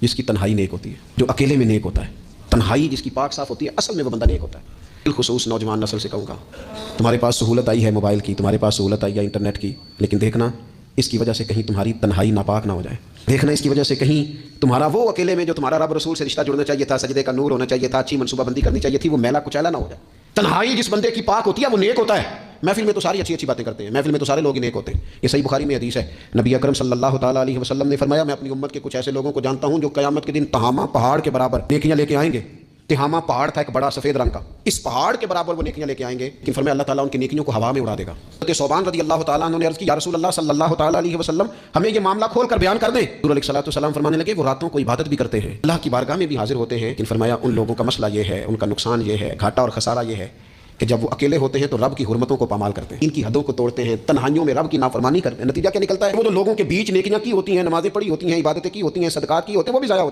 جس کی تنہائی نیک ہوتی ہے، جو اکیلے میں نیک ہوتا ہے، تنہائی جس کی پاک صاف ہوتی ہے، اصل میں وہ بندہ نیک ہوتا ہے۔ بالخصوص نوجوان نسل سے کہوں گا، تمہارے پاس سہولت آئی ہے موبائل کی، تمہارے پاس سہولت آئی ہے انٹرنیٹ کی، لیکن دیکھنا اس کی وجہ سے کہیں تمہاری تنہائی ناپاک نہ ہو جائے۔ دیکھنا اس کی وجہ سے کہیں تمہارا وہ اکیلے میں جو تمہارا رب رسول سے رشتہ جڑنا چاہیے تھا، سجدے کا نور ہونا چاہیے تھا، اچھی منصوبہ بندی کرنی چاہیے تھی، وہ میلا کچیلا نہ ہو جائے۔ تنہائی جس بندے کی پاک ہوتی ہے وہ نیک ہوتا ہے۔ محفل میں تو ساری اچھی باتیں کرتے ہیں، محفل میں تو سارے لوگ ہی نیک ہوتے ہیں۔ یہ صحیح بخاری میں حدیث ہے، نبی اکرم صلی اللہ تعالیٰ علیہ وسلم نے فرمایا، میں اپنی امت کے کچھ ایسے لوگوں کو جانتا ہوں جو قیامت کے دن تہامہ پہاڑ کے برابر نیکیاں لے کے آئیں گے۔ تہامہ پہاڑ تھا ایک بڑا سفید رنگ کا، اس پہاڑ کے برابر وہ نیکیاں لے کے آئیں گے، لیکن فرمایا اللہ تعالیٰ ان کی نیکیوں کو ہوا میں اڑا دے گا۔ حضرت ثوبان رضی اللہ تعالیٰ عنہ نے عرض کی، یا رسول اللہ صلی اللہ تعالیٰ علیہ وسلم ہمیں یہ معاملہ کھول کر بیان کر دیں۔ حضور علیہ الصلوۃ والسلام فرمانے لگے، وہ راتوں کو عبادت بھی کرتے ہیں، اللہ کی بارگاہ میں بھی حاضر ہوتے ہیں، لیکن فرمایا ان لوگوں کا مسئلہ یہ ہے، ان کا نقصان یہ ہے، گھاٹا اور خسارہ یہ ہے کہ جب وہ اکیلے ہوتے ہیں تو رب کی حرمتوں کو پامال کرتے ہیں، ان کی حدوں کو توڑتے ہیں، تنہائیوں میں رب کی نافرمانی کرتے ہیں۔ نتیجہ کیا نکلتا ہے؟ وہ جو لوگوں کے بیچ نیکیاں کی ہوتی ہیں، نمازیں پڑھی ہوتی ہیں، عبادتیں کی ہوتی ہیں، صدقات کی ہوتے ہیں، وہ بھی ضائع ہو